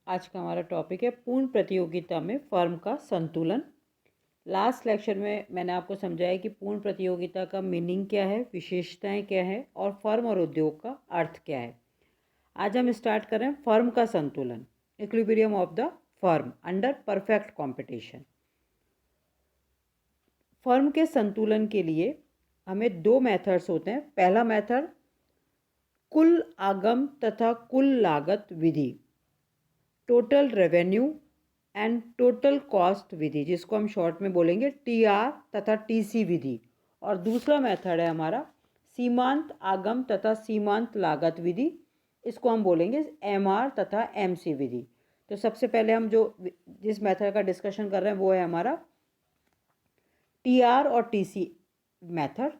आज का हमारा टॉपिक है पूर्ण प्रतियोगिता में फर्म का संतुलन। लास्ट लेक्चर में मैंने आपको समझाया कि पूर्ण प्रतियोगिता का मीनिंग क्या है, विशेषताएं क्या है और फर्म और उद्योग का अर्थ क्या है। आज हम स्टार्ट कर रहे हैं फर्म का संतुलन, equilibrium of the firm under perfect competition. Firm के संतुलन के लिए हमें दो मेथड्स होते हैं। पहला मेथड कुल आगम तथा कुल लागत विधि, total revenue and total cost विधि, जिसको हम शॉर्ट में बोलेंगे टीआर तथा टीसी विधि। और दूसरा मेथड है हमारा सीमांत आगम तथा सीमांत लागत विधि, इसको हम बोलेंगे एमआर तथा एमसी विधि। तो सबसे पहले हम जिस मेथड का डिस्कशन कर रहे हैं वो है हमारा टीआर और टीसी मेथड।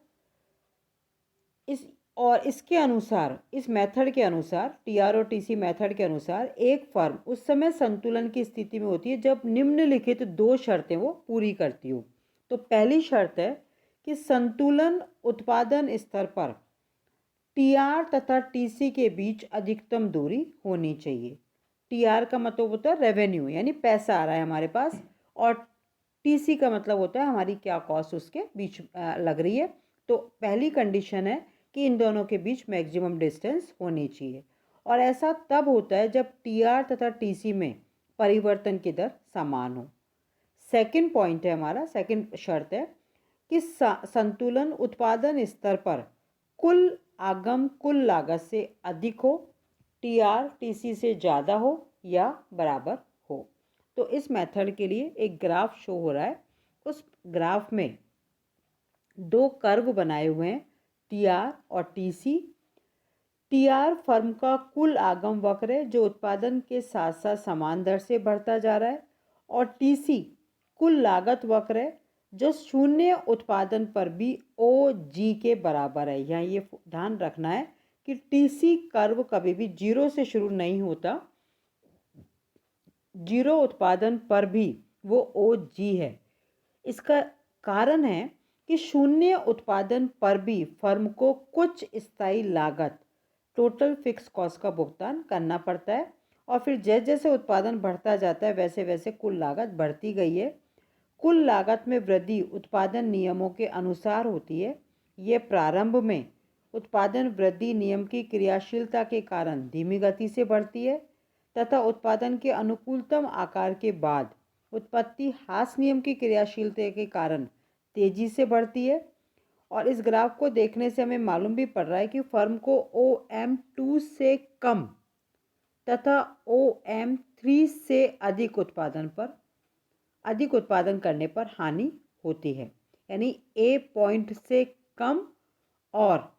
इसके अनुसार, इस मेथड के अनुसार, टीआर और टीसी मेथड के अनुसार एक फर्म उस समय संतुलन की स्थिति में होती है जब निम्नलिखित दो शर्तें वो पूरी करती हो। तो पहली शर्त है कि संतुलन उत्पादन स्तर पर टीआर तथा टीसी के बीच अधिकतम दूरी होनी चाहिए। टीआर का मतलब होता है रेवेन्यू, यानी पैसा आ रहा है हमारे पास, और टीसी का मतलब होता है हमारी क्या कॉस्ट उसके बीच लग रही है। तो पहली कंडीशन है कि इन दोनों के बीच मैक्सिमम डिस्टेंस होनी चाहिए, और ऐसा तब होता है जब टीआर तथा टीसी में परिवर्तन की दर समान हो। सेकंड पॉइंट है हमारा, सेकंड शर्त है कि संतुलन उत्पादन स्तर पर कुल आगम कुल लागत से अधिक हो, टीआर टीसी से ज़्यादा हो या बराबर हो। तो इस मेथड के लिए एक ग्राफ शो हो रहा है। उस ग्राफ में दो कर्व बनाए हुए हैं, टीआर और टीसी। टीआर फर्म का कुल आगम वक्र है जो उत्पादन के साथ साथ समान दर से बढ़ता जा रहा है, और टीसी कुल लागत वक्र है जो शून्य उत्पादन पर भी ओ जी के बराबर है। यहाँ ये ध्यान रखना है कि टीसी कर्व कभी भी जीरो से शुरू नहीं होता, जीरो उत्पादन पर भी वो ओ जी है। इसका कारण है कि शून्य उत्पादन पर भी फर्म को कुछ स्थायी लागत, टोटल फिक्स कॉस्ट का भुगतान करना पड़ता है, और फिर जैसे जैसे उत्पादन बढ़ता जाता है वैसे वैसे कुल लागत बढ़ती गई है। कुल लागत में वृद्धि उत्पादन नियमों के अनुसार होती है। ये प्रारंभ में उत्पादन वृद्धि नियम की क्रियाशीलता के कारण धीमी गति से बढ़ती है तथा उत्पादन के अनुकूलतम आकार के बाद उत्पत्ति ह्रास नियम की क्रियाशीलता के कारण तेजी से बढ़ती है। और इस ग्राफ को देखने से हमें मालूम भी पड़ रहा है कि फर्म को OM2 से कम तथा OM3 से अधिक उत्पादन करने पर हानि होती है, यानी A पॉइंट से कम और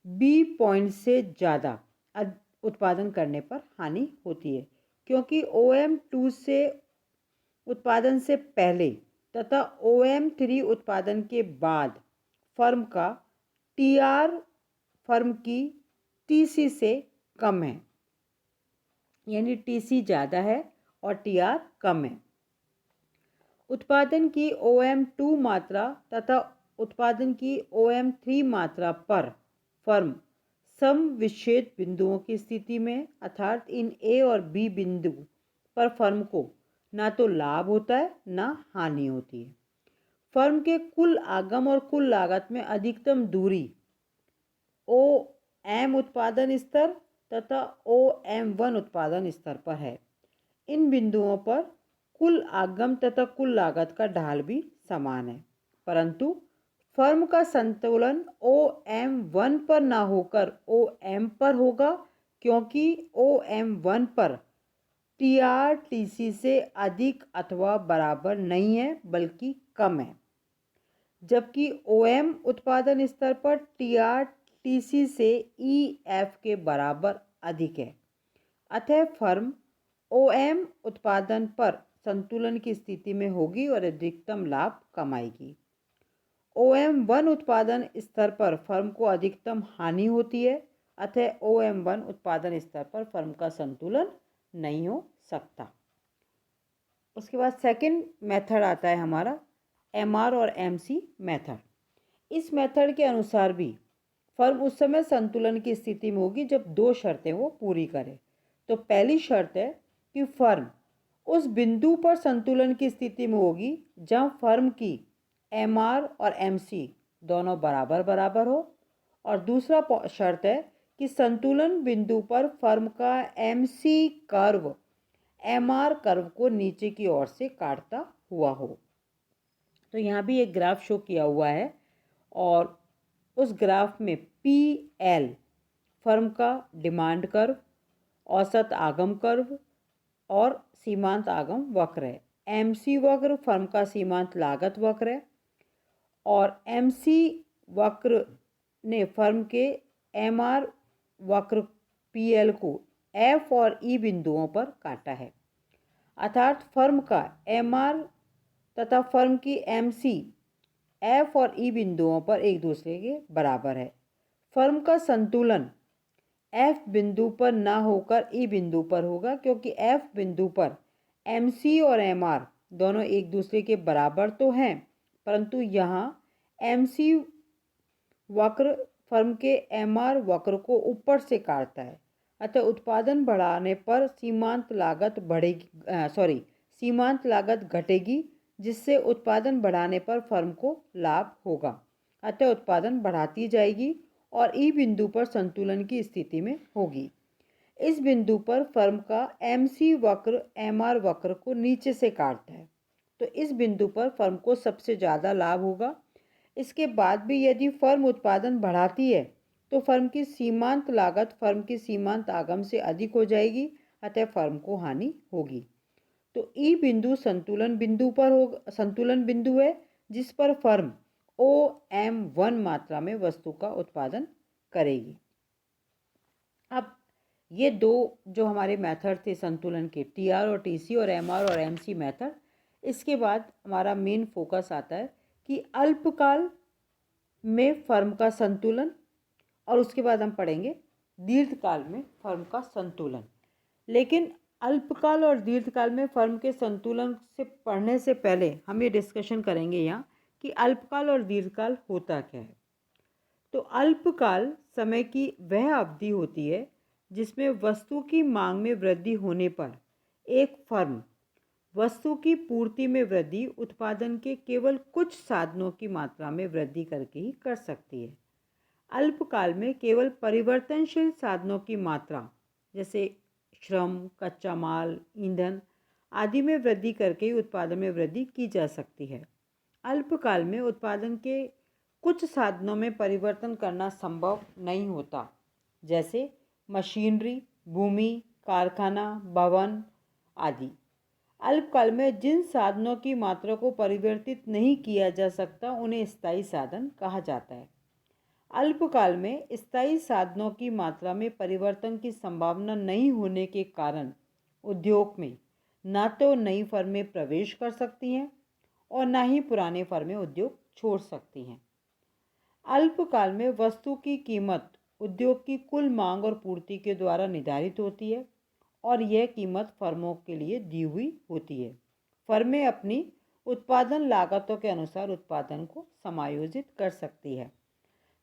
B पॉइंट से ज़्यादा उत्पादन करने पर हानि होती है, क्योंकि OM2 से उत्पादन से पहले तथा OM3 उत्पादन के बाद फर्म का टीआर फर्म की टीसी से कम है, यानी टीसी ज़्यादा है और टीआर कम है। उत्पादन की OM2 मात्रा तथा उत्पादन की OM3 मात्रा पर फर्म सम विच्छेद बिंदुओं की स्थिति में, अर्थात इन ए और बी बिंदु पर फर्म को ना तो लाभ होता है ना हानि होती है। फर्म के कुल आगम और कुल लागत में अधिकतम दूरी OM उत्पादन स्तर तथा OM1 उत्पादन स्तर पर है। इन बिंदुओं पर कुल आगम तथा कुल लागत का ढाल भी समान है, परंतु फर्म का संतुलन OM1 पर ना होकर OM पर होगा, क्योंकि OM1 पर टीआर टीसी से अधिक अथवा बराबर नहीं है बल्कि कम है, जबकि OM उत्पादन स्तर पर टीआर टीसी से EF के बराबर अधिक है। अतः फर्म OM उत्पादन पर संतुलन की स्थिति में होगी और अधिकतम लाभ कमाएगी। OM1 उत्पादन स्तर पर फर्म को अधिकतम हानि होती है, अतः OM1 उत्पादन स्तर पर फर्म का संतुलन नहीं हो सकता। उसके बाद सेकंड मेथड आता है हमारा MR और MC मेथड। इस मेथड के अनुसार भी फर्म उस समय संतुलन की स्थिति में होगी जब दो शर्तें वो पूरी करे। तो पहली शर्त है कि फर्म उस बिंदु पर संतुलन की स्थिति में होगी जहां फर्म की एमआर और एमसी दोनों बराबर बराबर हो। और दूसरा शर्त है कि संतुलन बिंदु पर फर्म का एमसी कर्व एमआर कर्व को नीचे की ओर से काटता हुआ हो। तो यहाँ भी एक ग्राफ शो किया हुआ है और उस ग्राफ में पी एल फर्म का डिमांड कर्व, औसत आगम कर्व और सीमांत आगम वक्र है। एमसी वक्र फर्म का सीमांत लागत वक्र है और एमसी वक्र ने फर्म के एमआर वक्र पीएल को एफ और ई बिंदुओं पर काटा है। अर्थात फर्म का एमआर तथा फर्म की एमसी एफ और ई बिंदुओं पर एक दूसरे के बराबर है। फर्म का संतुलन एफ बिंदु पर ना होकर ई बिंदु पर होगा, क्योंकि एफ बिंदु पर एमसी और एमआर दोनों एक दूसरे के बराबर तो हैं, परंतु यहाँ एमसी वक्र फर्म के एमआर वक्र को ऊपर से काटता है। अतः उत्पादन बढ़ाने पर सीमांत लागत घटेगी, जिससे उत्पादन बढ़ाने पर फर्म को लाभ होगा। अतः उत्पादन बढ़ाती जाएगी और ई बिंदु पर संतुलन की स्थिति में होगी। इस बिंदु पर फर्म का एमसी वक्र एमआर वक्र को नीचे से काटता है, तो इस बिंदु पर फर्म को सबसे ज़्यादा लाभ होगा। इसके बाद भी यदि फर्म उत्पादन बढ़ाती है तो फर्म की सीमांत लागत फर्म की सीमांत आगम से अधिक हो जाएगी, अतः फर्म को हानि होगी। तो ई बिंदु संतुलन बिंदु है जिस पर फर्म OM1 मात्रा में वस्तु का उत्पादन करेगी। अब ये दो जो हमारे मेथड थे संतुलन के, टीआर और टीसी और एमआर और एमसी मेथड, इसके बाद हमारा मेन फोकस आता है कि अल्पकाल में फर्म का संतुलन, और उसके बाद हम पढ़ेंगे दीर्घकाल में फर्म का संतुलन। लेकिन अल्पकाल और दीर्घकाल में फर्म के संतुलन से पढ़ने से पहले हम ये डिस्कशन करेंगे यहाँ कि अल्पकाल और दीर्घकाल होता क्या है। तो अल्पकाल समय की वह अवधि होती है जिसमें वस्तु की मांग में वृद्धि होने पर एक फर्म वस्तु की पूर्ति में वृद्धि उत्पादन के केवल कुछ साधनों की मात्रा में वृद्धि करके ही कर सकती है। अल्पकाल में केवल परिवर्तनशील साधनों की मात्रा जैसे श्रम, कच्चा माल, ईंधन आदि में वृद्धि करके ही उत्पादन में वृद्धि की जा सकती है। अल्पकाल में उत्पादन के कुछ साधनों में परिवर्तन करना संभव नहीं होता, जैसे मशीनरी, भूमि, कारखाना, भवन आदि। अल्पकाल में जिन साधनों की मात्रा को परिवर्तित नहीं किया जा सकता उन्हें स्थायी साधन कहा जाता है। अल्पकाल में स्थायी साधनों की मात्रा में परिवर्तन की संभावना नहीं होने के कारण उद्योग में न तो नई फर्में प्रवेश कर सकती हैं और न ही पुराने फर्में उद्योग छोड़ सकती हैं। अल्पकाल में वस्तु की कीमत उद्योग की कुल मांग और पूर्ति के द्वारा निर्धारित होती है और यह कीमत फर्मों के लिए दी हुई होती है। फर्में अपनी उत्पादन लागतों के अनुसार उत्पादन को समायोजित कर सकती है।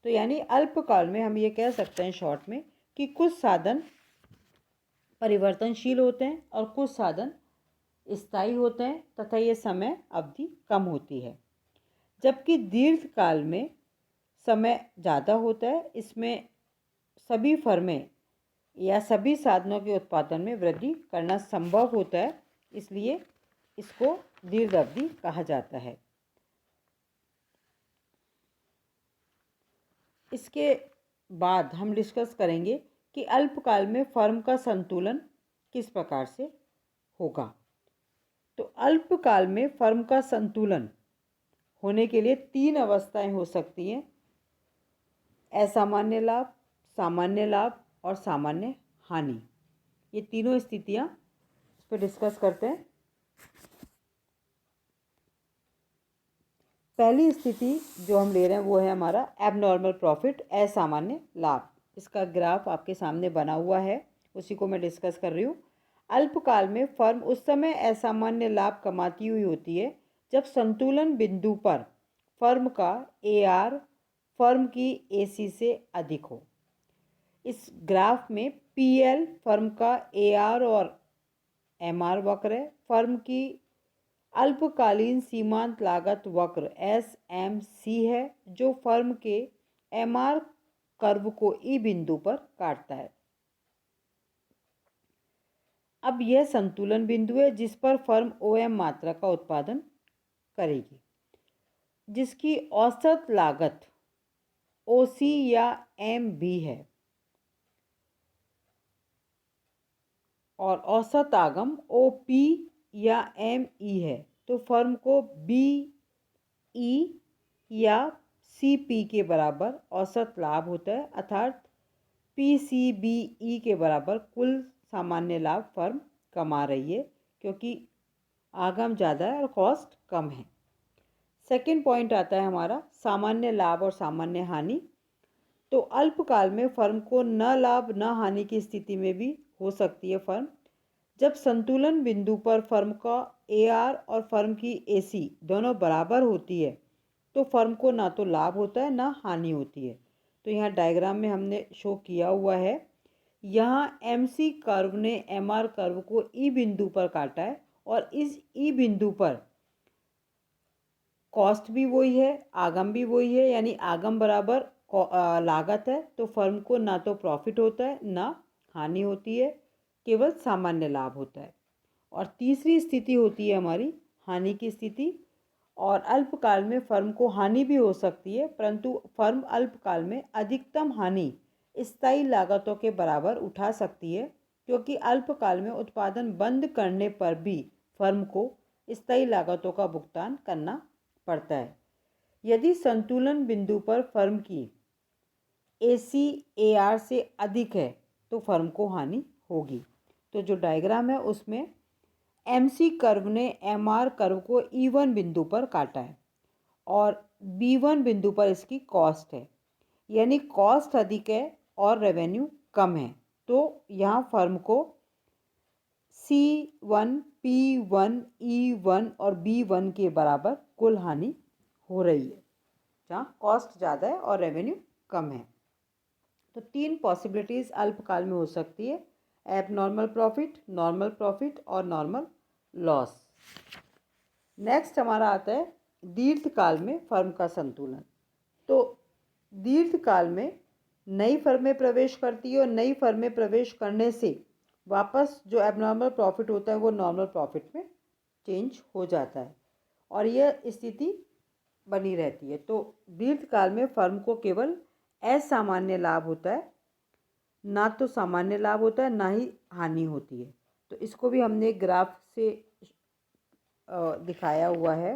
तो यानी अल्पकाल में हम ये कह सकते हैं शॉर्ट में कि कुछ साधन परिवर्तनशील होते हैं और कुछ साधन स्थायी होते हैं तथा ये समय अवधि कम होती है। जबकि दीर्घकाल में समय ज़्यादा होता है, इसमें सभी फर्में या सभी साधनों के उत्पादन में वृद्धि करना संभव होता है, इसलिए इसको दीर्घ अवधि कहा जाता है। इसके बाद हम डिस्कस करेंगे कि अल्पकाल में फर्म का संतुलन किस प्रकार से होगा। तो अल्पकाल में फर्म का संतुलन होने के लिए 3 अवस्थाएं हो सकती हैं: असामान्य लाभ, सामान्य लाभ और सामान्य हानि। ये तीनों स्थितियां इस पर डिस्कस करते हैं। पहली स्थिति जो हम ले रहे हैं वो है हमारा एबनॉर्मल प्रॉफिट, असामान्य लाभ। इसका ग्राफ आपके सामने बना हुआ है, उसी को मैं डिस्कस कर रही हूँ। अल्पकाल में फर्म उस समय असामान्य लाभ कमाती हुई होती है जब संतुलन बिंदु पर फर्म का AR फर्म की AC से अधिक हो। इस ग्राफ में पीएल फर्म का एआर और एमआर वक्र है। फर्म की अल्पकालीन सीमांत लागत वक्र एसएमसी है, जो फर्म के एमआर कर्व को ई बिंदु पर काटता है। अब यह संतुलन बिंदु है जिस पर फर्म ओएम मात्रा का उत्पादन करेगी, जिसकी औसत लागत ओसी या एम बी है और औसत आगम ओपी या एम ई है। तो फर्म को बी ई या सी पी के बराबर औसत लाभ होता है, अर्थात पी सी बी ई के बराबर कुल सामान्य लाभ फर्म कमा रही है, क्योंकि आगम ज़्यादा है और कॉस्ट कम है। सेकंड पॉइंट आता है हमारा सामान्य लाभ और सामान्य हानि। तो अल्पकाल में फर्म को न लाभ न हानि की स्थिति में भी हो सकती है फर्म। जब संतुलन बिंदु पर फर्म का एआर और फर्म की एसी दोनों बराबर होती है तो फर्म को ना तो लाभ होता है ना हानि होती है। तो यहाँ डायग्राम में हमने शो किया हुआ है। यहाँ एमसी कर्व ने एमआर कर्व को ई बिंदु पर काटा है और इस ई बिंदु पर कॉस्ट भी वही है, आगम भी वही है, यानी आगम बराबर लागत है। तो फर्म को ना तो प्रॉफिट होता है ना हानि होती है, केवल सामान्य लाभ होता है। और तीसरी स्थिति होती है हमारी हानि की स्थिति। और अल्पकाल में फर्म को हानि भी हो सकती है, परंतु फर्म अल्पकाल में अधिकतम हानि स्थायी लागतों के बराबर उठा सकती है, क्योंकि अल्पकाल में उत्पादन बंद करने पर भी फर्म को स्थायी लागतों का भुगतान करना पड़ता है। यदि संतुलन बिंदु पर फर्म की एसी एआर से अधिक है तो फर्म को हानि होगी। तो जो डायग्राम है उसमें एमसी कर्व ने एमआर कर्व को ई1 बिंदु पर काटा है और बी1 बिंदु पर इसकी कॉस्ट है, यानी कॉस्ट अधिक है और रेवेन्यू कम है। तो यहाँ फर्म को C1, P1, E1 और B1 के बराबर कुल हानि हो रही है, जहाँ कॉस्ट ज़्यादा है और रेवेन्यू कम है। तो तीन पॉसिबिलिटीज़ अल्पकाल में हो सकती है: एबनॉर्मल प्रॉफिट, नॉर्मल प्रॉफिट और नॉर्मल लॉस। नेक्स्ट हमारा आता है दीर्घकाल में फर्म का संतुलन। तो दीर्घकाल में नई फर्में प्रवेश करती है और नई फर्में प्रवेश करने से वापस जो एबनॉर्मल प्रॉफिट होता है वो नॉर्मल प्रॉफिट में चेंज हो जाता है और यह स्थिति बनी रहती है। तो दीर्घकाल में फर्म को केवल असामान्य लाभ होता है, ना तो सामान्य लाभ होता है ना ही हानि होती है। तो इसको भी हमने ग्राफ से दिखाया हुआ है।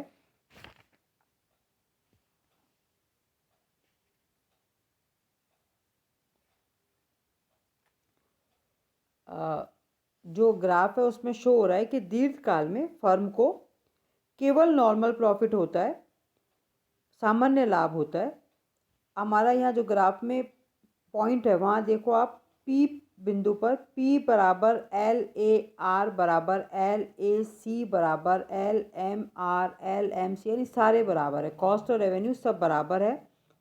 जो ग्राफ है उसमें शो हो रहा है कि दीर्घकाल में फर्म को केवल नॉर्मल प्रॉफिट होता है, सामान्य लाभ होता है। हमारा यहाँ जो ग्राफ में पॉइंट है वहाँ देखो आप पी बिंदु पर P बराबर LAR बराबर LAC बराबर LMR LMC, यानी सारे बराबर है, कॉस्ट और रेवेन्यू सब बराबर है।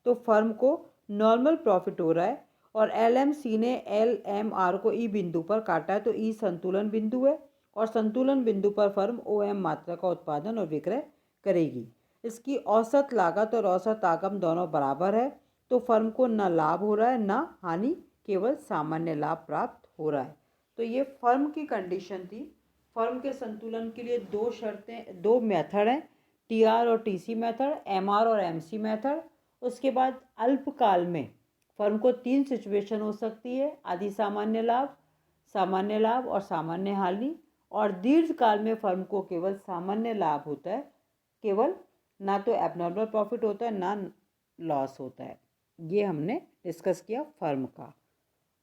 तो फर्म को नॉर्मल प्रॉफिट हो रहा है और LMC ने LMR को ई बिंदु पर काटा है, तो ई संतुलन बिंदु है और संतुलन बिंदु पर फर्म OM मात्रा का उत्पादन और विक्रय करेगी। इसकी औसत लागत और औसत आगम दोनों बराबर है, तो फर्म को न लाभ हो रहा है न हानि, केवल सामान्य लाभ प्राप्त हो रहा है। तो ये फर्म की कंडीशन थी। फर्म के संतुलन के लिए दो शर्तें, दो मेथड हैं, TR और TC मेथड, MR और MC मेथड। उसके बाद अल्पकाल में फर्म को तीन सिचुएशन हो सकती है: आदि सामान्य लाभ और सामान्य हानि। और दीर्घकाल में फर्म को केवल सामान्य लाभ होता है, केवल ना तो एबनॉर्मल प्रॉफिट होता है ना लॉस होता है। ये हमने डिस्कस किया फर्म का,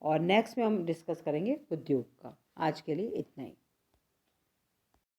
और नेक्स्ट में हम डिस्कस करेंगे उद्योग का। आज के लिए इतना ही।